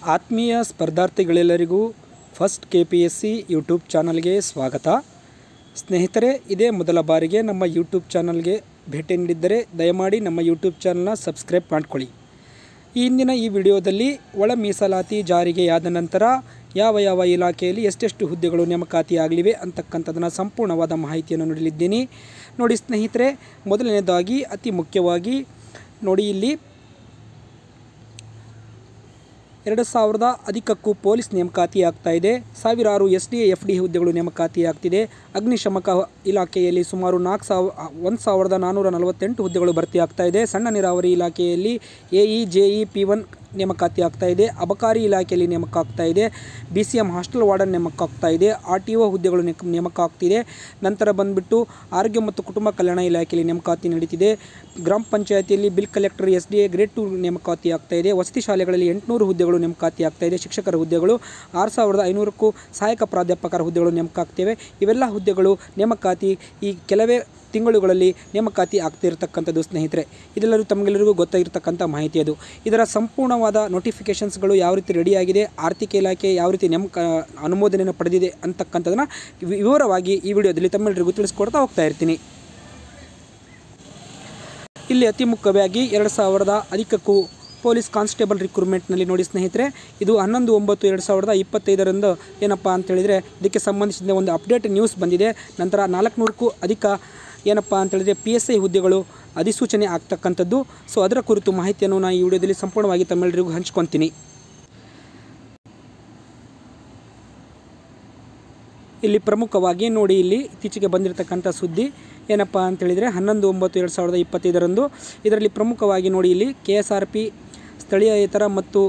ಆತ್ಮೀಯ ಸ್ಪರ್ಧಾರ್ಥಿಗಳೆಲ್ಲರಿಗೂ first KPSC YouTube ಚಾನಲ್ಗೆ ಸ್ವಾಗತ. ಸ್ನೇಹಿತರೆ, ಇದೇ ಮೊದಲ ಬಾರಿಗೆ ನಮ್ಮ ಯೂಟ್ಯೂಬ್ ಚಾನಲ್ಗೆ ಭೇಟಿ ನೀಡಿದ್ದರೆ ದಯಮಾಡಿ ನಮ್ಮ ಯೂಟ್ಯೂಬ್ ಚಾನಲ್ನ ಸಬ್ಸ್ಕ್ರೈಬ್ ಮಾಡಿಕೊಳ್ಳಿ. ಈ ಹಿಂದಿನ ಈ ವಿಡಿಯೋದಲ್ಲಿ ಒಳ ಮೀಸಲಾತಿ ಜಾರಿಗೆಯಾದ ನಂತರ ಯಾವ ಇಲಾಖೆಯಲ್ಲಿ ಎಷ್ಟೆಷ್ಟು ಹುದ್ದೆಗಳು ನೇಮಕಾತಿಯಾಗಲಿವೆ ಅಂತಕ್ಕಂಥದ್ದನ್ನು ಸಂಪೂರ್ಣವಾದ ಮಾಹಿತಿಯನ್ನು ನೀಡಲಿದ್ದೀನಿ. ನೋಡಿ ಸ್ನೇಹಿತರೆ, ಮೊದಲನೇದಾಗಿ ಅತಿ ಮುಖ್ಯವಾಗಿ ನೋಡಿ, ಇಲ್ಲಿ 2000 ಅಧಿಕಕ್ಕೂ ಪೊಲೀಸ್ ನೇಮಕಾತಿ ಆಗ್ತಾ ಇದೆ. ಸಾವಿರಾರು SDA FDA ಹುದ್ದೆಗಳು ನೇಮಕಾತಿ ಆಗ್ತಿದೆ. ಅಗ್ನಿಶಾಮಕ ಇಲಾಖೆಯಲ್ಲಿ ಸುಮಾರು 1448 ಹುದ್ದೆಗಳು ಭರ್ತಿ ಆಗ್ತಾ ಇದೆ. ಸಣ್ಣ ನೀರಾವರಿ ಇಲಾಖೆಯಲ್ಲಿ AE JE P1 ನೇಮಕಾತಿ ಆಗ್ತಾ ಇದೆ. ಅಬಕಾರಿ ಇಲಾಖೆಯಲ್ಲಿ ನೇಮಕ ಆಗ್ತಾ ಇದೆ. BCM ಹಾಸ್ಟೆಲ್ ವಾರ್ಡನ್ ನೇಮಕ ಆಗ್ತಾ ಇದೆ. RTO ಹುದ್ದೆಗಳು ನೇಮಕ ಆಗ್ತಿದೆ. ನಂತರ ಬಂದುಬಿಟ್ಟು ಆರೋಗ್ಯ ಮತ್ತು ಕುಟುಂಬ ಕಲ್ಯಾಣ ಇಲಾಖೆಯಲ್ಲಿ ನೇಮಕಾತಿ ನಡೀತಿದೆ. ಗ್ರಾಮ ಪಂಚಾಯತಿಯಲ್ಲಿ ಬಿಲ್ ಕಲೆಕ್ಟರ್ SDA ಗ್ರೇಡ್ 2 ನೇಮಕಾತಿ ಆಗ್ತಾ ಇದೆ. ವಸತಿ ಶಾಲೆಗಳಲ್ಲಿ 800 ಹುದ್ದೆಗಳು ನೇಮಕಾತಿ ಆಗ್ತಾ ಇದೆ. ಶಿಕ್ಷಕರ ಹುದ್ದೆಗಳು 6500ಕ್ಕೂ ಸಹಾಯಕ ಪ್ರಾಧ್ಯಾಪಕರ ಹುದ್ದೆಗಳು ನೇಮಕ ಆಗ್ತಿವೆ. ಇವೆಲ್ಲ ಹುದ್ದೆಗಳು ನೇಮಕಾತಿ ಈ ಕೆಲವೇ ತಿಂಗಳುಗಳಲ್ಲಿ ನೇಮಕಾತಿ ಆಗ್ತಿರ್ತಕ್ಕಂಥದ್ದು ಸ್ನೇಹಿತರೆ. ಇದೆಲ್ಲರೂ ತಮಗೆಲ್ಲರಿಗೂ ಗೊತ್ತಾಗಿರ್ತಕ್ಕಂಥ ಮಾಹಿತಿ ಅದು. ಇದರ ಸಂಪೂರ್ಣವಾದ ನೋಟಿಫಿಕೇಷನ್ಸ್ಗಳು ಯಾವ ರೀತಿ ರೆಡಿಯಾಗಿದೆ, ಆರ್ಥಿಕ ಇಲಾಖೆ ಯಾವ ರೀತಿ ಅನುಮೋದನೆಯನ್ನು ಪಡೆದಿದೆ ಅಂತಕ್ಕಂಥದ್ದನ್ನು ವಿವರವಾಗಿ ಈ ವಿಡಿಯೋದಲ್ಲಿ ತಮ್ಮೆಲ್ಲರಿಗೂ ತಿಳಿಸ್ಕೊಡ್ತಾ ಹೋಗ್ತಾ ಇರ್ತೀನಿ. ಇಲ್ಲಿ ಅತಿ ಮುಖ್ಯವಾಗಿ 2000 ಅಧಿಕಕ್ಕೂ ಪೊಲೀಸ್ ಕಾನ್ಸ್ಟೇಬಲ್ ರಿಕ್ರೂಟ್ಮೆಂಟ್ನಲ್ಲಿ ನೋಡಿ ಸ್ನೇಹಿತರೆ, ಇದು 11/9/2025 ಏನಪ್ಪ ಅಂತೇಳಿದರೆ ಇದಕ್ಕೆ ಸಂಬಂಧಿಸಿದ ಒಂದು ಅಪ್ಡೇಟ್ ನ್ಯೂಸ್ ಬಂದಿದೆ. ನಂತರ 400ಕ್ಕೂ ಅಧಿಕ ಏನಪ್ಪ ಅಂತೇಳಿದರೆ PSI ಹುದ್ದೆಗಳು ಅಧಿಸೂಚನೆ ಆಗ್ತಕ್ಕಂಥದ್ದು. ಸೊ ಅದರ ಕುರಿತು ಮಾಹಿತಿಯನ್ನು ನಾನು ಈ ವಿಡಿಯೋದಲ್ಲಿ ಸಂಪೂರ್ಣವಾಗಿ ತಮ್ಮೆಲ್ಲರಿಗೂ ಹಂಚ್ಕೊತೀನಿ. ಇಲ್ಲಿ ಪ್ರಮುಖವಾಗಿ ನೋಡಿ, ಇಲ್ಲಿ ಇತ್ತೀಚೆಗೆ ಬಂದಿರತಕ್ಕಂಥ ಸುದ್ದಿ ಏನಪ್ಪ ಅಂತೇಳಿದರೆ 11/9/2025 ಇದರಲ್ಲಿ ಪ್ರಮುಖವಾಗಿ ನೋಡಿ, ಇಲ್ಲಿ KSRP ಸ್ಥಳೀಯೇತರ ಮತ್ತು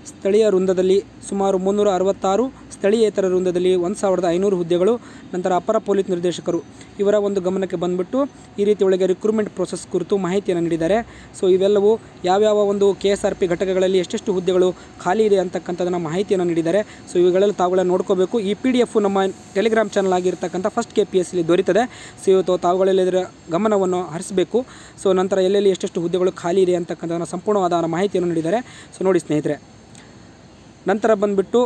ಸ್ಥಳೀಯ ವೃಂದದಲ್ಲಿ ಸುಮಾರು 366, ಸ್ಥಳೀಯೇತರ ವೃಂದದಲ್ಲಿ 1500 ಹುದ್ದೆಗಳು. ನಂತರ ಅಪರ ಪೊಲೀಸ್ ನಿರ್ದೇಶಕರು ಇವರ ಒಂದು ಗಮನಕ್ಕೆ ಬಂದುಬಿಟ್ಟು ಈ ರೀತಿ ಒಳಗೆ ರಿಕ್ರೂಟ್ಮೆಂಟ್ ಪ್ರೋಸೆಸ್ ಕುರಿತು ಮಾಹಿತಿಯನ್ನು ನೀಡಿದ್ದಾರೆ. ಸೊ ಇವೆಲ್ಲವೂ ಯಾವ್ಯಾವ ಒಂದು KSRP ಘಟಕಗಳಲ್ಲಿ ಎಷ್ಟೆಷ್ಟು ಹುದ್ದೆಗಳು ಖಾಲಿ ಇದೆ ಅಂತಕ್ಕಂಥದ್ದನ್ನು ಮಾಹಿತಿಯನ್ನು ನೀಡಿದ್ದಾರೆ. ಸೊ ಇವುಗಳೆಲ್ಲ ತಾವುಗಳನ್ನು ನೋಡ್ಕೋಬೇಕು. ಈ PDF ನಮ್ಮ ಟೆಲಿಗ್ರಾಮ್ ಚಾನಲ್ ಆಗಿರ್ತಕ್ಕಂಥ ಫಸ್ಟ್ KPSC ದೊರೀತದೆ. ಸೊ ಇವತ್ತು ತಾವುಗಳಲ್ಲಿ ಇದರ ಗಮನವನ್ನು ಹರಿಸಬೇಕು. ಸೊ ನಂತರ ಎಲ್ಲೆಲ್ಲಿ ಎಷ್ಟೆಷ್ಟು ಹುದ್ದೆಗಳು ಖಾಲಿ ಇದೆ ಅಂತಕ್ಕಂಥದ್ದನ್ನು ಸಂಪೂರ್ಣವಾದ ಮಾಹಿತಿಯನ್ನು ನೀಡಿದ್ದಾರೆ. ಸೊ ನೋಡಿ ಸ್ನೇಹಿತರೆ, ನಂತರ ಬಂದುಬಿಟ್ಟು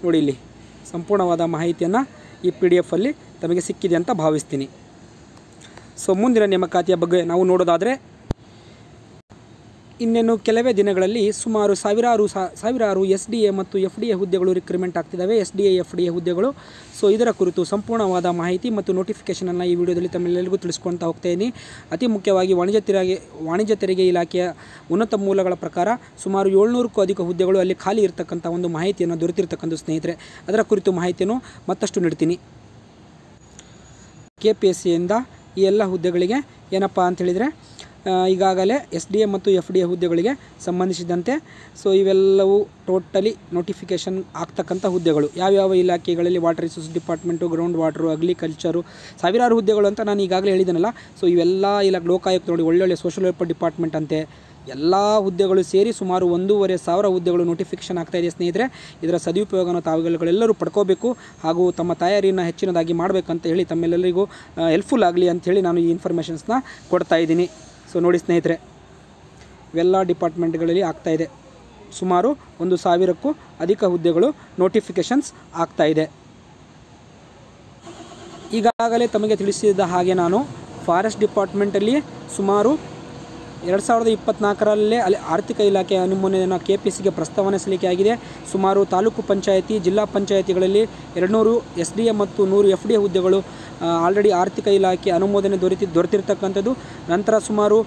ನೋಡಿ, ಇಲ್ಲಿ ಸಂಪೂರ್ಣವಾದ ಮಾಹಿತಿಯನ್ನು ಈ PDF ಅಲ್ಲಿ ತಮಗೆ ಸಿಕ್ಕಿದೆ ಅಂತ ಭಾವಿಸ್ತೀನಿ. ಸೊ ಮುಂದಿನ ನೇಮಕಾತಿಯ ಬಗ್ಗೆ ನಾವು ನೋಡೋದಾದರೆ, ಇನ್ನೇನು ಕೆಲವೇ ದಿನಗಳಲ್ಲಿ ಸುಮಾರು ಸಾವಿರಾರು SDA ಮತ್ತು FDA ಹುದ್ದೆಗಳು ರಿಕ್ರೂಟ್ಮೆಂಟ್ ಆಗ್ತಿದ್ದಾವೆ. SDA FDA ಹುದ್ದೆಗಳು. ಸೊ ಇದರ ಕುರಿತು ಸಂಪೂರ್ಣವಾದ ಮಾಹಿತಿ ಮತ್ತು ನೋಟಿಫಿಕೇಷನನ್ನು ಈ ವಿಡಿಯೋದಲ್ಲಿ ತಮ್ಮೆಲ್ಲರಿಗೂ ತಿಳಿಸ್ಕೊಳ್ತಾ ಹೋಗ್ತಾಯಿದ್ದೀನಿ. ಅತಿ ಮುಖ್ಯವಾಗಿ ವಾಣಿಜ್ಯ ತೆರಿಗೆ ಇಲಾಖೆಯ ಉನ್ನತ ಮೂಲಗಳ ಪ್ರಕಾರ ಸುಮಾರು 700ಕ್ಕೂ ಅಧಿಕ ಹುದ್ದೆಗಳು ಅಲ್ಲಿ ಖಾಲಿ ಇರತಕ್ಕಂಥ ಒಂದು ಮಾಹಿತಿಯನ್ನು ದೊರೆತಿರ್ತಕ್ಕಂಥ ಸ್ನೇಹಿತರೆ. ಅದರ ಕುರಿತು ಮಾಹಿತಿಯನ್ನು ಮತ್ತಷ್ಟು ನೀಡ್ತೀನಿ. KPSCಯಿಂದ ಈ ಎಲ್ಲ ಹುದ್ದೆಗಳಿಗೆ ಏನಪ್ಪ ಅಂಥೇಳಿದರೆ ಈಗಾಗಲೇ SDA ಮತ್ತು FDA ಹುದ್ದೆಗಳಿಗೆ ಸಂಬಂಧಿಸಿದಂತೆ ಸೊ ಇವೆಲ್ಲವೂ ಟೋಟಲಿ ನೋಟಿಫಿಕೇಷನ್ ಆಗ್ತಕ್ಕಂಥ ಹುದ್ದೆಗಳು ಯಾವ್ಯಾವ ಇಲಾಖೆಗಳಲ್ಲಿ water resource department, ground water, agriculture, ಸಾವಿರಾರು ಹುದ್ದೆಗಳು ಅಂತ ನಾನು ಈಗಾಗಲೇ ಹೇಳಿದ್ದೀನಲ್ಲ. ಸೊ ಇವೆಲ್ಲ ಲೋಕಾಯುಕ್ತ ನೋಡಿ, ಒಳ್ಳೊಳ್ಳೆ ಸೋಷಲ್ ವೆಲ್ಫೇರ್ ಡಿಪಾರ್ಟ್ಮೆಂಟ್ ಅಂತೆ ಎಲ್ಲ ಹುದ್ದೆಗಳು ಸೇರಿ ಸುಮಾರು 1500 ಹುದ್ದೆಗಳು ನೋಟಿಫಿಕೇಷನ್ ಆಗ್ತಾಯಿದೆ ಸ್ನೇಹಿತರೆ. ಇದರ ಸದುಪಯೋಗವನ್ನು ತಾವುಗಳೆಲ್ಲರೂ ಪಡ್ಕೋಬೇಕು ಹಾಗೂ ತಮ್ಮ ತಯಾರಿಯನ್ನು ಹೆಚ್ಚಿನದಾಗಿ ಮಾಡಬೇಕಂತ ಹೇಳಿ ತಮ್ಮೆಲ್ಲರಿಗೂ ಹೆಲ್ಪ್ಫುಲ್ ಆಗಲಿ ಅಂಥೇಳಿ ನಾನು ಈ ಇನ್ಫಾರ್ಮೇಷನ್ಸ್ನ ಕೊಡ್ತಾ ಇದ್ದೀನಿ. ಸೊ ನೋಡಿ ಸ್ನೇಹಿತರೆ, ಇವೆಲ್ಲ ಡಿಪಾರ್ಟ್ಮೆಂಟ್ಗಳಲ್ಲಿ ಆಗ್ತಾಯಿದೆ. ಸುಮಾರು 1000ಕ್ಕೂ ಅಧಿಕ ಹುದ್ದೆಗಳು ನೋಟಿಫಿಕೇಷನ್ಸ್ ಆಗ್ತಾಯಿದೆ. ಈಗಾಗಲೇ ತಮಗೆ ತಿಳಿಸಿದ ಹಾಗೆ ನಾನು ಫಾರೆಸ್ಟ್ ಡಿಪಾರ್ಟ್ಮೆಂಟಲ್ಲಿ ಸುಮಾರು 2024ರಲ್ಲೇ ಅಲ್ಲಿ ಆರ್ಥಿಕ ಇಲಾಖೆ ಅನುಮೋದನೆಯನ್ನು KPSCಗೆ ಪ್ರಸ್ತಾವನೆ ಸಲ್ಲಿಕೆ ಆಗಿದೆ. ಸುಮಾರು ತಾಲೂಕು ಪಂಚಾಯತಿ, ಜಿಲ್ಲಾ ಪಂಚಾಯತಿಗಳಲ್ಲಿ 200 SDA ಮತ್ತು 100 FDA ಹುದ್ದೆಗಳು ಆಲ್ರೆಡಿ ಆರ್ಥಿಕ ಇಲಾಖೆ ಅನುಮೋದನೆ ದೊರೆತಿರ್ತಕ್ಕಂಥದ್ದು. ನಂತರ ಸುಮಾರು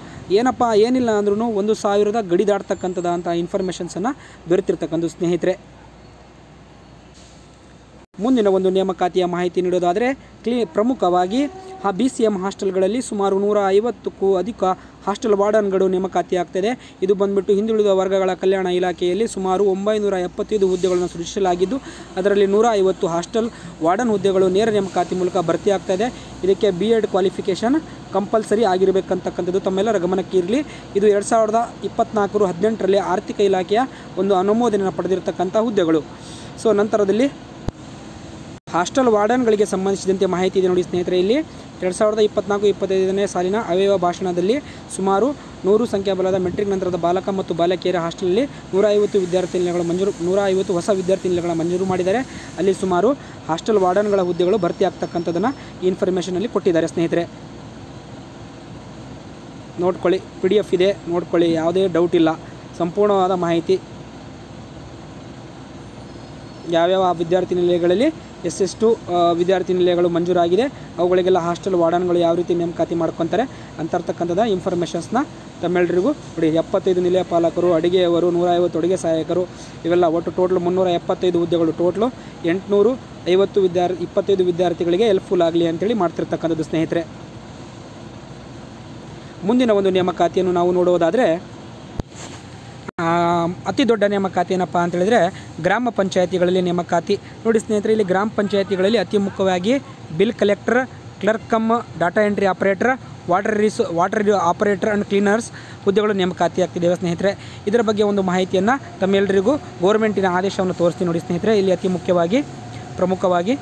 ಏನಿಲ್ಲ ಅಂದ್ರೂ 1000 ಗಡಿ ದಾಟ್ತಕ್ಕಂಥದ್ದು ಅಂತ ಇನ್ಫಾರ್ಮೇಷನ್ಸನ್ನು ದೊರೆತಿರ್ತಕ್ಕಂಥ ಸ್ನೇಹಿತರೆ. ಮುಂದಿನ ಒಂದು ನೇಮಕಾತಿಯ ಮಾಹಿತಿ ನೀಡೋದಾದರೆ, ಪ್ರಮುಖವಾಗಿ BCM ಹಾಸ್ಟೆಲ್ಗಳಲ್ಲಿ ಸುಮಾರು 150ಕ್ಕೂ ಅಧಿಕ ಹಾಸ್ಟೆಲ್ ವಾರ್ಡನ್ಗಳು ನೇಮಕಾತಿ ಆಗ್ತದೆ. ಇದು ಬಂದುಬಿಟ್ಟು ಹಿಂದುಳಿದ ವರ್ಗಗಳ ಕಲ್ಯಾಣ ಇಲಾಖೆಯಲ್ಲಿ ಸುಮಾರು 975 ಹುದ್ದೆಗಳನ್ನು ಸೃಷ್ಟಿಸಲಾಗಿದ್ದು, ಅದರಲ್ಲಿ 150 ಹಾಸ್ಟೆಲ್ ವಾರ್ಡನ್ ಹುದ್ದೆಗಳು ನೇರ ನೇಮಕಾತಿ ಮೂಲಕ ಭರ್ತಿ ಆಗ್ತಾಯಿದೆ. ಇದಕ್ಕೆ B.Ed ಕ್ವಾಲಿಫಿಕೇಷನ್ ಕಂಪಲ್ಸರಿ ಆಗಿರಬೇಕಂತಕ್ಕಂಥದ್ದು ತಮ್ಮೆಲ್ಲರ ಗಮನಕ್ಕೆ ಇರಲಿ. ಇದು 2024-18ರಲ್ಲಿ ಆರ್ಥಿಕ ಇಲಾಖೆಯ ಒಂದು ಅನುಮೋದನೆಯನ್ನು ಪಡೆದಿರತಕ್ಕಂಥ ಹುದ್ದೆಗಳು. ಸೊ ನಂತರದಲ್ಲಿ ಹಾಸ್ಟೆಲ್ ವಾರ್ಡನ್ಗಳಿಗೆ ಸಂಬಂಧಿಸಿದಂತೆ ಮಾಹಿತಿ ಇದೆ ನೋಡಿ ಸ್ನೇಹಿತರೆ. ಇಲ್ಲಿ 2024-25ನೇ ಸಾಲಿನ ಅವ್ಯವ ಭಾಷಣದಲ್ಲಿ ಸುಮಾರು 100 ಸಂಖ್ಯಾಬಲದ ಮೆಟ್ರಿಕ್ ನಂತರದ ಬಾಲಕ ಮತ್ತು ಬಾಲಕಿಯರ ಹಾಸ್ಟೆಲಲ್ಲಿ 150 ವಿದ್ಯಾರ್ಥಿ ನಿಲಯಗಳ ಮಂಜೂರು 150 ಹೊಸ ವಿದ್ಯಾರ್ಥಿ ನಿಲಯಗಳ ಮಂಜೂರು ಮಾಡಿದ್ದಾರೆ. ಅಲ್ಲಿ ಸುಮಾರು ಹಾಸ್ಟೆಲ್ ವಾರ್ಡನ್ಗಳ ಹುದ್ದೆಗಳು ಭರ್ತಿ ಆಗ್ತಕ್ಕಂಥದ್ದನ್ನು ಈ ಇನ್ಫಾರ್ಮೇಷನಲ್ಲಿ ಕೊಟ್ಟಿದ್ದಾರೆ ಸ್ನೇಹಿತರೆ. ನೋಡ್ಕೊಳ್ಳಿ, PDF ಇದೆ, ನೋಡ್ಕೊಳ್ಳಿ, ಯಾವುದೇ ಡೌಟ್ ಇಲ್ಲ, ಸಂಪೂರ್ಣವಾದ ಮಾಹಿತಿ. ಯಾವ್ಯಾವ ವಿದ್ಯಾರ್ಥಿ ನಿಲಯಗಳಲ್ಲಿ ಎಷ್ಟೆಷ್ಟು ವಿದ್ಯಾರ್ಥಿ ನಿಲಯಗಳು ಮಂಜೂರಾಗಿದೆ, ಅವುಗಳಿಗೆಲ್ಲ ಹಾಸ್ಟೆಲ್ ವಾರ್ಡನ್ಗಳು ಯಾವ ರೀತಿ ನೇಮಕಾತಿ ಮಾಡ್ಕೊತಾರೆ ಅಂತರ್ತಕ್ಕಂಥದ್ದು ಇನ್ಫಾರ್ಮೇಷನ್ಸ್ನ ತಮ್ಮೆಲ್ಲರಿಗೂ ನೋಡಿ. 75 ನಿಲಯ ಪಾಲಕರು, ಅಡುಗೆಯವರು, 150 ಅಡುಗೆ ಸಹಾಯಕರು, ಇವೆಲ್ಲ ಒಟ್ಟು ಟೋಟಲ್ 375 ಹುದ್ದೆಗಳು. ಟೋಟ್ಲು 825 ವಿದ್ಯಾರ್ಥಿಗಳಿಗೆ ಹೆಲ್ಪ್ಫುಲ್ ಆಗಲಿ ಅಂತೇಳಿ ಮಾಡ್ತಿರ್ತಕ್ಕಂಥದ್ದು ಸ್ನೇಹಿತರೆ. ಮುಂದಿನ ಒಂದು ನೇಮಕಾತಿಯನ್ನು ನಾವು ನೋಡುವುದಾದರೆ ಅತಿ ದೊಡ್ಡ ನೇಮಕಾತಿ ಏನಪ್ಪ ಅಂತೇಳಿದರೆ ಗ್ರಾಮ ಪಂಚಾಯತಿಗಳಲ್ಲಿ ನೇಮಕಾತಿ. ನೋಡಿ ಸ್ನೇಹಿತರೆ, ಇಲ್ಲಿ ಗ್ರಾಮ ಪಂಚಾಯತಿಗಳಲ್ಲಿ ಅತಿ ಮುಖ್ಯವಾಗಿ bill collector, clerk cum data entry operator, water operator and cleaners ಹುದ್ದೆಗಳು ನೇಮಕಾತಿ ಆಗ್ತಿದ್ದೇವೆ ಸ್ನೇಹಿತರೆ. ಇದರ ಬಗ್ಗೆ ಒಂದು ಮಾಹಿತಿಯನ್ನು ತಮ್ಮೆಲ್ಲರಿಗೂ ಗೋರ್ಮೆಂಟಿನ ಆದೇಶವನ್ನು ತೋರಿಸ್ತೀನಿ ನೋಡಿ ಸ್ನೇಹಿತರೆ. ಇಲ್ಲಿ ಅತಿ ಮುಖ್ಯವಾಗಿ ಪ್ರಮುಖವಾಗಿ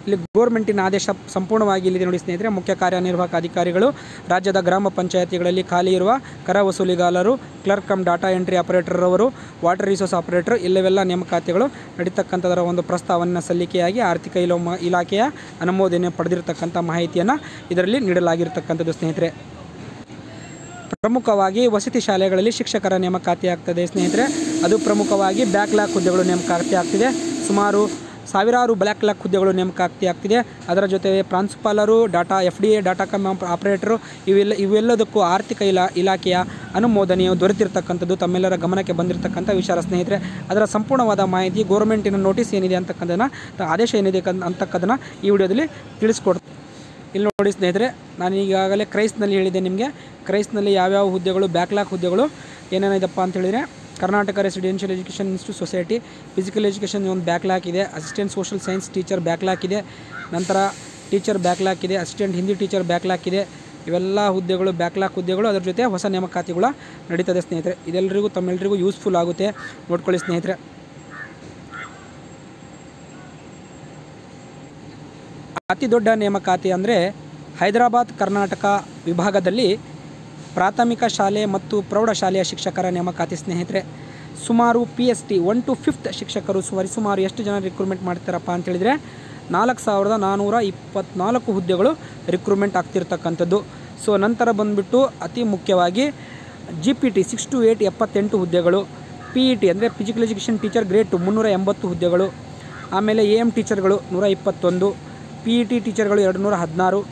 ಇಲ್ಲಿ ಗೋರ್ಮೆಂಟಿನ ಆದೇಶ ಸಂಪೂರ್ಣವಾಗಿ ಇಲ್ಲಿದೆ ನೋಡಿ ಸ್ನೇಹಿತರೆ. ಮುಖ್ಯ ಕಾರ್ಯನಿರ್ವಾಹಕ ಅಧಿಕಾರಿಗಳು ರಾಜ್ಯದ ಗ್ರಾಮ ಪಂಚಾಯತಿಗಳಲ್ಲಿ ಖಾಲಿ ಇರುವ ಕರ ವಸೂಲಿಗಾರರು, clerk cum data entry operator ಅವರು, ವಾಟರ್ ರಿಸೋರ್ಸ್ ಆಪರೇಟರ್ ಇಲ್ಲವೆಲ್ಲ ನೇಮಕಾತಿಗಳು ನಡೀತಕ್ಕಂಥದರ ಒಂದು ಪ್ರಸ್ತಾವನೆ ಸಲ್ಲಿಕೆಯಾಗಿ ಆರ್ಥಿಕ ಇಲಾಖೆಯ ಅನುಮೋದನೆ ಪಡೆದಿರತಕ್ಕಂಥ ಮಾಹಿತಿಯನ್ನು ಇದರಲ್ಲಿ ನೀಡಲಾಗಿರ್ತಕ್ಕಂಥದ್ದು ಸ್ನೇಹಿತರೆ. ಪ್ರಮುಖವಾಗಿ ವಸತಿ ಶಾಲೆಗಳಲ್ಲಿ ಶಿಕ್ಷಕರ ನೇಮಕಾತಿ ಆಗ್ತದೆ ಸ್ನೇಹಿತರೆ. ಅದು ಪ್ರಮುಖವಾಗಿ ಬ್ಯಾಕ್ಲಾಗ್ ಹುದ್ದೆಗಳು ನೇಮಕಾತಿ ಆಗ್ತಿದೆ. ಸುಮಾರು ಸಾವಿರಾರು ಬ್ಯಾಕ್ಲಾಗ್ ಹುದ್ದೆಗಳು ನೇಮಕಾತಿ ಆಗ್ತಿದೆ. ಅದರ ಜೊತೆ ಪ್ರಾಂಶುಪಾಲರು, FDA ಡಾಟಾ ಕಮ್ ಆಪರೇಟರು ಇವೆಲ್ಲದಕ್ಕೂ ಆರ್ಥಿಕ ಇಲಾಖೆಯ ಅನುಮೋದನೆಯು ದೊರೆತಿರ್ತಕ್ಕಂಥದ್ದು ತಮ್ಮೆಲ್ಲರ ಗಮನಕ್ಕೆ ಬಂದಿರತಕ್ಕಂಥ ವಿಚಾರ ಸ್ನೇಹಿತರೆ. ಅದರ ಸಂಪೂರ್ಣವಾದ ಮಾಹಿತಿ, ಗೋರ್ಮೆಂಟಿನ ನೋಟಿಸ್ ಏನಿದೆ ಅಂತಕ್ಕಂಥದ್ದನ್ನು, ಆದೇಶ ಏನಿದೆ ಅಂತಕ್ಕಂಥದ್ದನ್ನು ಈ ವಿಡಿಯೋದಲ್ಲಿ ತಿಳಿಸ್ಕೊಡ್ತೀನಿ. ಇಲ್ಲಿ ನೋಡಿ ಸ್ನೇಹಿತರೆ, ನಾನು ಈಗಾಗಲೇ ಕ್ರೈಸ್ನಲ್ಲಿ ಹೇಳಿದ್ದೆ ನಿಮಗೆ. ಕ್ರೈಸ್ನಲ್ಲಿ ಯಾವ್ಯಾವ ಹುದ್ದೆಗಳು ಬ್ಯಾಕ್ಲಾಗ್ ಹುದ್ದೆಗಳು ಏನೇನಿದೆಪ್ಪ ಅಂತ ಹೇಳಿದರೆ Karnataka residential education institute society physical education ಒಂದು ಬ್ಯಾಕ್ಲಾಗ್ ಇದೆ. Assistant social science teacher backlog ಇದೆ. ನಂತರ ಟೀಚರ್ ಬ್ಯಾಕ್ಲಾಗ್ ಇದೆ. ಅಸಿಸ್ಟೆಂಟ್ ಹಿಂದಿ ಟೀಚರ್ ಬ್ಯಾಕ್ಲಾಗ್ ಇದೆ. ಇವೆಲ್ಲ ಹುದ್ದೆಗಳು ಬ್ಯಾಕ್ಲಾಗ್ ಹುದ್ದೆಗಳು. ಅದರ ಜೊತೆ ಹೊಸ ನೇಮಕಾತಿಗಳು ನಡೀತದೆ ಸ್ನೇಹಿತರೆ. ಇದೆಲ್ಲರಿಗೂ ತಮ್ಮೆಲ್ಲರಿಗೂ ಯೂಸ್ಫುಲ್ ಆಗುತ್ತೆ, ನೋಡ್ಕೊಳ್ಳಿ ಸ್ನೇಹಿತರೆ. ಅತಿ ದೊಡ್ಡ ನೇಮಕಾತಿ ಅಂದರೆ ಹೈದರಾಬಾದ್ ಕರ್ನಾಟಕ ವಿಭಾಗದಲ್ಲಿ ಪ್ರಾಥಮಿಕ ಶಾಲೆ ಮತ್ತು ಪ್ರೌಢಶಾಲೆಯ ಶಿಕ್ಷಕರ ನೇಮಕಾತಿ ಸ್ನೇಹಿತರೆ. ಸುಮಾರು PST 1 to 5th ಶಿಕ್ಷಕರು ಸುಮಾರು ಎಷ್ಟು ಜನ ರಿಕ್ರೂಟ್ಮೆಂಟ್ ಮಾಡ್ತಾರಪ್ಪ ಅಂತೇಳಿದರೆ 4424 ಹುದ್ದೆಗಳು ರಿಕ್ರೂಟ್ಮೆಂಟ್ ಆಗ್ತಿರ್ತಕ್ಕಂಥದ್ದು. ಸೊ ನಂತರ ಬಂದುಬಿಟ್ಟು ಅತಿ ಮುಖ್ಯವಾಗಿ GPT 6 to 8 78 ಹುದ್ದೆಗಳು. PET ಅಂದರೆ ಫಿಸಿಕಲ್ ಎಜುಕೇಷನ್ ಟೀಚರ್ ಗ್ರೇಡ್ 2 380 ಹುದ್ದೆಗಳು. ಆಮೇಲೆ AM ಟೀಚರ್ಗಳು 121, PET ಟೀಚರ್ಗಳು 216,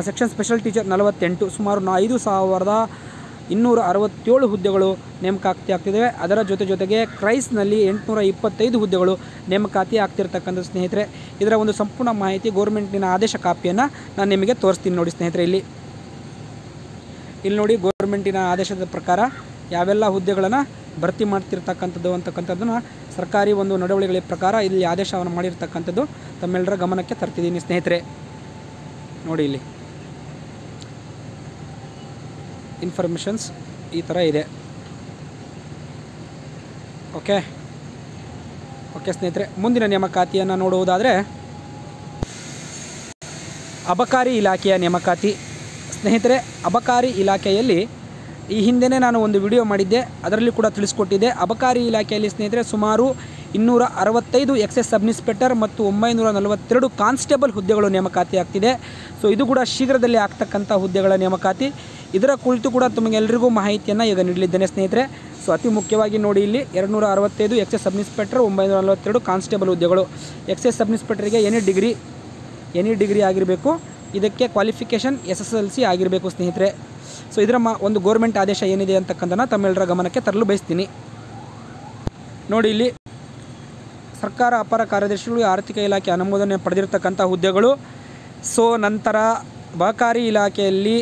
section special teacher 48, ಸುಮಾರು 5267 ಹುದ್ದೆಗಳು ನೇಮಕಾತಿ ಆಗ್ತಿದ್ದಾವೆ. ಅದರ ಜೊತೆಗೆ ಕ್ರೈಸ್ನಲ್ಲಿ 825 ಹುದ್ದೆಗಳು ನೇಮಕಾತಿ ಆಗ್ತಿರ್ತಕ್ಕಂಥ ಸ್ನೇಹಿತರೆ. ಇದರ ಒಂದು ಸಂಪೂರ್ಣ ಮಾಹಿತಿ ಗೋರ್ಮೆಂಟಿನ ಆದೇಶ ಕಾಪಿಯನ್ನು ನಾನು ನಿಮಗೆ ತೋರಿಸ್ತೀನಿ ನೋಡಿ ಸ್ನೇಹಿತರೆ. ಇಲ್ಲಿ ನೋಡಿ, ಗೋರ್ಮೆಂಟಿನ ಆದೇಶದ ಪ್ರಕಾರ ಯಾವೆಲ್ಲ ಹುದ್ದೆಗಳನ್ನು ಭರ್ತಿ ಮಾಡ್ತಿರ್ತಕ್ಕಂಥದ್ದು ಅಂತಕ್ಕಂಥದ್ದನ್ನು ಸರ್ಕಾರಿ ಒಂದು ನಡವಳಿಕೆಗಳ ಪ್ರಕಾರ ಇಲ್ಲಿ ಆದೇಶವನ್ನು ಮಾಡಿರ್ತಕ್ಕಂಥದ್ದು ತಮ್ಮೆಲ್ಲರ ಗಮನಕ್ಕೆ ತರ್ತಿದ್ದೀನಿ ಸ್ನೇಹಿತರೆ. ನೋಡಿ, ಇಲ್ಲಿ ಇನ್ಫಾರ್ಮೇಷನ್ಸ್ ಈ ಥರ ಇದೆ. ಓಕೆ ಸ್ನೇಹಿತರೆ, ಮುಂದಿನ ನೇಮಕಾತಿಯನ್ನು ನೋಡುವುದಾದರೆ ಅಬಕಾರಿ ಇಲಾಖೆಯ ನೇಮಕಾತಿ ಸ್ನೇಹಿತರೆ. ಅಬಕಾರಿ ಇಲಾಖೆಯಲ್ಲಿ ಈ ಹಿಂದೆಯೇ ನಾನು ಒಂದು ವಿಡಿಯೋ ಮಾಡಿದ್ದೆ, ಅದರಲ್ಲಿ ಕೂಡ ತಿಳಿಸ್ಕೊಟ್ಟಿದ್ದೆ. ಅಬಕಾರಿ ಇಲಾಖೆಯಲ್ಲಿ ಸ್ನೇಹಿತರೆ ಸುಮಾರು 265 ಎಕ್ಸೈಸ್ ಸಬ್ ಇನ್ಸ್ಪೆಕ್ಟರ್ ಮತ್ತು 942 ಕಾನ್ಸ್ಟೇಬಲ್ ಹುದ್ದೆಗಳು ನೇಮಕಾತಿ ಆಗ್ತಿದೆ. ಸೊ ಇದು ಕೂಡ ಶೀಘ್ರದಲ್ಲಿ ಆಗ್ತಕ್ಕಂಥ ಹುದ್ದೆಗಳ ನೇಮಕಾತಿ. ಇದರ ಕುರಿತು ಕೂಡ ತಮಗೆಲ್ಲರಿಗೂ ಮಾಹಿತಿಯನ್ನು ಈಗ ನೀಡಲಿದ್ದೇನೆ ಸ್ನೇಹಿತರೆ. ಸೊ ಅತಿ ಮುಖ್ಯವಾಗಿ ನೋಡಿ, ಇಲ್ಲಿ 265 ಎಕ್ಸೈಸ್ ಸಬ್ ಇನ್ಸ್ಪೆಕ್ಟರ್, 942 ಕಾನ್ಸ್ಟೇಬಲ್ ಹುದ್ದೆಗಳು. ಎಕ್ಸೈಸ್ ಸಬ್ ಇನ್ಸ್ಪೆಕ್ಟರ್ಗೆ ಎನಿ ಡಿಗ್ರಿ ಆಗಿರಬೇಕು. ಇದಕ್ಕೆ ಕ್ವಾಲಿಫಿಕೇಷನ್ SSLC ಆಗಿರಬೇಕು ಸ್ನೇಹಿತರೆ. ಸೊ ಇದರ ಒಂದು ಗೋರ್ಮೆಂಟ್ ಆದೇಶ ಏನಿದೆ ಅಂತಕ್ಕಂಥದ್ದನ್ನು ತಮ್ಮೆಲ್ಲರ ಗಮನಕ್ಕೆ ತರಲು ಬಯಸ್ತೀನಿ. ನೋಡಿ, ಇಲ್ಲಿ ಸರ್ಕಾರ ಅಪರ ಕಾರ್ಯದರ್ಶಿಗಳು, ಆರ್ಥಿಕ ಇಲಾಖೆ ಅನುಮೋದನೆ ಪಡೆದಿರತಕ್ಕಂಥ ಹುದ್ದೆಗಳು. ಸೊ ನಂತರ ಅಬಕಾರಿ ಇಲಾಖೆಯಲ್ಲಿ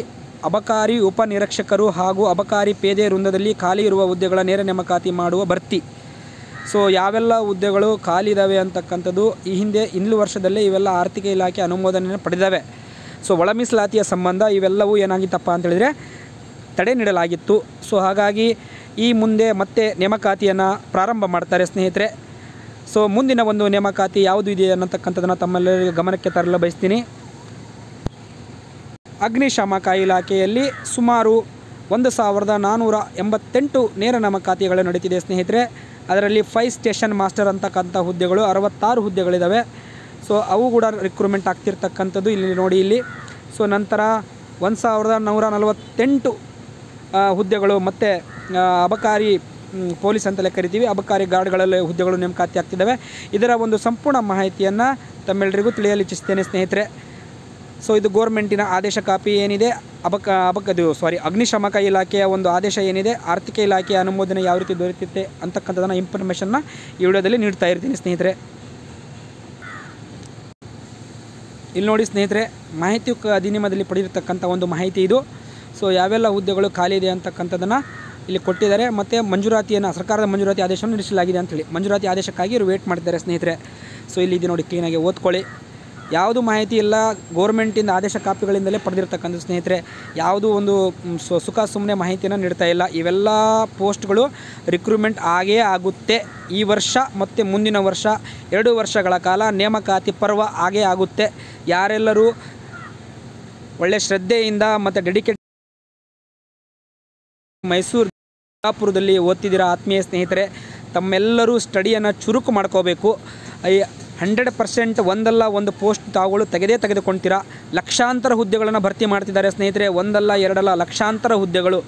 ಅಬಕಾರಿ ಉಪನಿರೀಕ್ಷಕರು ಹಾಗೂ ಅಬಕಾರಿ ಪೇದೆ ವೃಂದದಲ್ಲಿ ಖಾಲಿ ಇರುವ ಹುದ್ದೆಗಳ ನೇರ ನೇಮಕಾತಿ ಮಾಡುವ ಭರ್ತಿ. ಸೊ ಯಾವೆಲ್ಲ ಹುದ್ದೆಗಳು ಖಾಲಿ ಇದ್ದಾವೆ ಅಂತಕ್ಕಂಥದ್ದು ಹಿಂದಿನ ವರ್ಷದಲ್ಲೇ ಇವೆಲ್ಲ ಆರ್ಥಿಕ ಇಲಾಖೆ ಅನುಮೋದನೆ ಪಡೆದಿದ್ದಾವೆ. ಸೊ ಒಳ ಮೀಸಲಾತಿಯ ಸಂಬಂಧ ಇವೆಲ್ಲವೂ ಏನಾಗಿತ್ತಪ್ಪ ಅಂತೇಳಿದರೆ ತಡೆ ನೀಡಲಾಗಿತ್ತು. ಸೊ ಹಾಗಾಗಿ ಈ ಮುಂದೆ ಮತ್ತೆ ನೇಮಕಾತಿಯನ್ನು ಪ್ರಾರಂಭ ಮಾಡ್ತಾರೆ ಸ್ನೇಹಿತರೆ. ಸೊ ಮುಂದಿನ ಒಂದು ನೇಮಕಾತಿ ಯಾವುದು ಇದೆ ಅನ್ನತಕ್ಕಂಥದ್ದನ್ನು ತಮ್ಮೆಲ್ಲರಿಗೂ ಗಮನಕ್ಕೆ ತರಲು ಬಯಸ್ತೀನಿ. ಅಗ್ನಿಶಾಮಕ ಇಲಾಖೆಯಲ್ಲಿ ಸುಮಾರು 1488 ನೇರ ನೇಮಕಾತಿಗಳು ನಡೀತಿದೆ ಸ್ನೇಹಿತರೆ. ಅದರಲ್ಲಿ 5 ಸ್ಟೇಷನ್ ಮಾಸ್ಟರ್ ಅಂತಕ್ಕಂಥ ಹುದ್ದೆಗಳು 66 ಹುದ್ದೆಗಳಿದ್ದಾವೆ. ಸೊ ಅವು ಕೂಡ ರಿಕ್ರೂಟ್ಮೆಂಟ್ ಆಗ್ತಿರ್ತಕ್ಕಂಥದ್ದು ಇಲ್ಲಿ ನೋಡಿ ಇಲ್ಲಿ. ಸೊ ನಂತರ 1148 ಹುದ್ದೆಗಳು ಮತ್ತು ಅಬಕಾರಿ ಪೊಲೀಸ್ ಅಂತಲೇ ಕರಿತೀವಿ, ಅಬಕಾರಿ ಗಾರ್ಡ್ಗಳಲ್ಲಿ ಹುದ್ದೆಗಳು ನೇಮಕಾತಿ ಆಗ್ತಿದ್ದಾವೆ. ಇದರ ಒಂದು ಸಂಪೂರ್ಣ ಮಾಹಿತಿಯನ್ನು ತಮ್ಮೆಲ್ಲರಿಗೂ ತಿಳಿಯಲಿಚ್ಛಿಸ್ತೇನೆ ಸ್ನೇಹಿತರೆ. ಸೊ ಇದು ಗೋರ್ಮೆಂಟಿನ ಆದೇಶ ಕಾಪಿ ಏನಿದೆ, ಅಗ್ನಿಶಾಮಕ ಇಲಾಖೆಯ ಒಂದು ಆದೇಶ ಏನಿದೆ, ಆರ್ಥಿಕ ಇಲಾಖೆಯ ಅನುಮೋದನೆ ಯಾವ ರೀತಿ ದೊರೆಯುತ್ತೆ ಅಂತಕ್ಕಂಥದ್ದನ್ನು ಇನ್ಫಾರ್ಮೇಷನ್ನ ಈ ವಿಡಿಯೋದಲ್ಲಿ ನೀಡ್ತಾ ಇರ್ತೀನಿ ಸ್ನೇಹಿತರೆ. ಇಲ್ಲಿ ನೋಡಿ ಸ್ನೇಹಿತರೆ, ಮಾಹಿತಿ ಅಧಿನಿಯಮದಲ್ಲಿ ಪಡೆದಿರ್ತಕ್ಕಂಥ ಒಂದು ಮಾಹಿತಿ ಇದು. ಸೊ ಯಾವೆಲ್ಲ ಹುದ್ದೆಗಳು ಖಾಲಿ ಇದೆ ಅಂತಕ್ಕಂಥದ್ದನ್ನು ಇಲ್ಲಿ ಕೊಟ್ಟಿದ್ದಾರೆ. ಮತ್ತು ಮಂಜೂರಾತಿಯನ್ನು, ಸರ್ಕಾರದ ಮಂಜೂರಾತಿ ಆದೇಶವನ್ನು ನಡೆಸಲಾಗಿದೆ ಅಂತೇಳಿ ಮಂಜೂರಾತಿ ಆದೇಶಕ್ಕಾಗಿ ಇವರು ವೇಟ್ ಮಾಡ್ತಿದ್ದಾರೆ ಸ್ನೇಹಿತರೆ. ಸೊ ಇಲ್ಲಿ ಇದು ನೋಡಿ, ಕ್ಲೀನಾಗಿ ಓದ್ಕೊಳ್ಳಿ. ಯಾವುದು ಮಾಹಿತಿ ಇಲ್ಲ, ಗೋರ್ಮೆಂಟಿಂದ ಆದೇಶ ಕಾಪಿಗಳಿಂದಲೇ ಪಡೆದಿರ್ತಕ್ಕಂಥ ಸ್ನೇಹಿತರೆ. ಯಾವುದೂ ಒಂದು ಸುಖ ಸುಮ್ಮನೆ ಮಾಹಿತಿಯನ್ನು ನೀಡ್ತಾ ಇಲ್ಲ. ಇವೆಲ್ಲ ಪೋಸ್ಟ್ಗಳು ರಿಕ್ರೂಟ್ಮೆಂಟ್ ಆಗೇ ಆಗುತ್ತೆ. ಈ ವರ್ಷ ಮತ್ತು ಮುಂದಿನ ವರ್ಷ 2 ವರ್ಷಗಳ ಕಾಲ ನೇಮಕಾತಿ ಪರ್ವ ಆಗೇ ಆಗುತ್ತೆ. ಯಾರೆಲ್ಲರೂ ಒಳ್ಳೆ ಶ್ರದ್ಧೆಯಿಂದ ಮತ್ತು ಡೆಡಿಕೇಟ್ ಮೈಸೂರು ಬಿಜಾಪುರದಲ್ಲಿ ಓದ್ತಿದ್ದೀರಾ ಆತ್ಮೀಯ ಸ್ನೇಹಿತರೆ, ತಮ್ಮೆಲ್ಲರೂ ಸ್ಟಡಿಯನ್ನು ಚುರುಕು ಮಾಡ್ಕೋಬೇಕು. 100% ಒಂದಲ್ಲ ಒಂದು ಪೋಸ್ಟ್ ತಾವುಗಳು ತೆಗೆದುಕೊಳ್ತೀರಾ. ಲಕ್ಷಾಂತರ ಹುದ್ದೆಗಳನ್ನು ಭರ್ತಿ ಮಾಡ್ತಿದ್ದಾರೆ ಸ್ನೇಹಿತರೆ, ಒಂದಲ್ಲ ಎರಡಲ್ಲ ಲಕ್ಷಾಂತರ ಹುದ್ದೆಗಳು.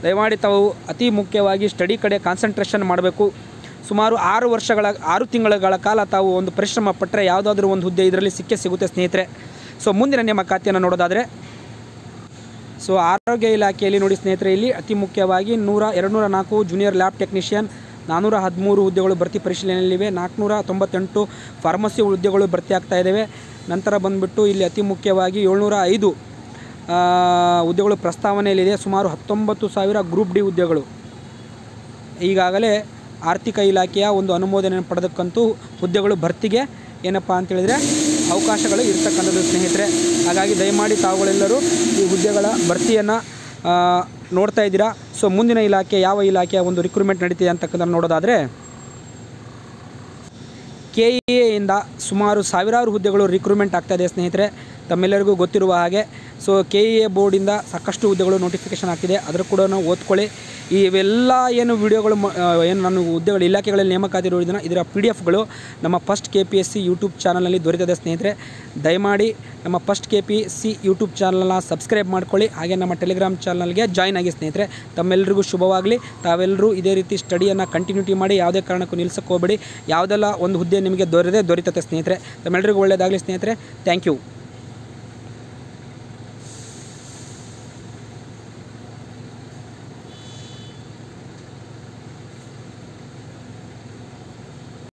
ದಯಮಾಡಿ ತಾವು ಅತಿ ಮುಖ್ಯವಾಗಿ ಸ್ಟಡಿ ಕಡೆ ಕಾನ್ಸಂಟ್ರೇಷನ್ ಮಾಡಬೇಕು. ಸುಮಾರು 6 ತಿಂಗಳ ಕಾಲ ತಾವು ಒಂದು ಪರಿಶ್ರಮ ಪಟ್ಟರೆ ಯಾವುದಾದ್ರೂ ಒಂದು ಹುದ್ದೆ ಇದರಲ್ಲಿ ಸಿಗುತ್ತೆ ಸ್ನೇಹಿತರೆ. ಸೊ ಮುಂದಿನ ನೇಮಕಾತಿಯನ್ನು ನೋಡೋದಾದರೆ, ಸೊ ಆರೋಗ್ಯ ಇಲಾಖೆಯಲ್ಲಿ ನೋಡಿ ಸ್ನೇಹಿತರೆ, ಇಲ್ಲಿ ಅತಿ ಮುಖ್ಯವಾಗಿ 204 ಜೂನಿಯರ್ ಲ್ಯಾಬ್ ಟೆಕ್ನಿಷಿಯನ್, 413 ಹುದ್ದೆಗಳು ಭರ್ತಿ ಪರಿಶೀಲನೆಯಲ್ಲಿವೆ. 498 ಫಾರ್ಮಸಿ ಹುದ್ದೆಗಳು ಭರ್ತಿ ಆಗ್ತಾ ಇದ್ದಾವೆ. ನಂತರ ಬಂದುಬಿಟ್ಟು ಇಲ್ಲಿ ಅತಿ ಮುಖ್ಯವಾಗಿ 705 ಹುದ್ದೆಗಳು ಪ್ರಸ್ತಾವನೆಯಲ್ಲಿದೆ. ಸುಮಾರು 19,000 ಗ್ರೂಪ್ ಡಿ ಹುದ್ದೆಗಳು ಈಗಾಗಲೇ ಆರ್ಥಿಕ ಇಲಾಖೆಯ ಒಂದು ಅನುಮೋದನೆ ಪಡೆದಕ್ಕಂತೂ ಹುದ್ದೆಗಳು ಭರ್ತಿಗೆ ಏನಪ್ಪ ಅಂತೇಳಿದರೆ ಅವಕಾಶಗಳು ಇರ್ತಕ್ಕಂಥದ್ದು ಸ್ನೇಹಿತರೆ. ಹಾಗಾಗಿ ದಯಮಾಡಿ ತಾವುಗಳೆಲ್ಲರೂ ಈ ಹುದ್ದೆಗಳ ಭರ್ತಿಯನ್ನು ನೋಡ್ತಾ ಇದ್ದೀರಾ. ಸೊ ಮುಂದಿನ ಇಲಾಖೆ ಯಾವ ಇಲಾಖೆಯ ಒಂದು ರಿಕ್ರೂಟ್ಮೆಂಟ್ ನಡೀತಿದೆ ಅಂತಕ್ಕಂಥದ್ದು ನೋಡೋದಾದರೆ, KEA ಸುಮಾರು ಸಾವಿರಾರು ಹುದ್ದೆಗಳು ರಿಕ್ರೂಟ್ಮೆಂಟ್ ಆಗ್ತಾಯಿದೆ ಸ್ನೇಹಿತರೆ, ತಮ್ಮೆಲ್ಲರಿಗೂ ಗೊತ್ತಿರುವ ಹಾಗೆ. ಸೊ KEA ಬೋರ್ಡಿಂದ ಸಾಕಷ್ಟು ಹುದ್ದೆಗಳು ನೋಟಿಫಿಕೇಷನ್ ಆಗ್ತಿದೆ, ಅದರ ಕೂಡ ನಾವು ಓದ್ಕೊಳ್ಳಿ. ಇವೆಲ್ಲ ಏನು ವಿಡಿಯೋಗಳು ನಾನು ಹುದ್ದೆಗಳು ಇಲಾಖೆಗಳಲ್ಲಿ ನೇಮಕಾತಿ ಇರೋದನ್ನು ಇದರ PDF-ಗಳು ನಮ್ಮ ಫಸ್ಟ್ KPSC ಯೂಟ್ಯೂಬ್ ಚಾನಲ್ನಲ್ಲಿ ದೊರೆತಿದೆ ಸ್ನೇಹಿತರೆ. ದಯಮಾಡಿ ನಮ್ಮ ಫಸ್ಟ್ KPSC ಯೂಟ್ಯೂಬ್ ಚಾನಲ್ನ ಸಬ್ಸ್ಕ್ರೈಬ್ ಮಾಡ್ಕೊಳ್ಳಿ. ಹಾಗೆ ನಮ್ಮ ಟೆಲಿಗ್ರಾಮ್ ಚಾನಲ್ಗೆ ಜಾಯ್ನ್ ಆಗಿ ಸ್ನೇಹಿತರೆ. ತಮ್ಮೆಲ್ಲರಿಗೂ ಶುಭವಾಗಲಿ. ತಾವೆಲ್ಲರೂ ಇದೇ ರೀತಿ ಸ್ಟಡಿಯನ್ನು ಕಂಟಿನ್ಯೂಟಿ ಮಾಡಿ, ಯಾವುದೇ ಕಾರಣಕ್ಕೂ ನಿಲ್ಲಿಸಕ್ಕೆ ಹೋಗಬೇಡಿ. ಯಾವುದೆಲ್ಲ ಒಂದು ಹುದ್ದೆ ನಿಮಗೆ ದೊರೆತತೆ ಸ್ನೇಹಿತರೆ. ತಮ್ಮೆಲ್ಲರಿಗೂ ಒಳ್ಳೆಯದಾಗಲಿ ಸ್ನೇಹಿತರೆ. Thank you.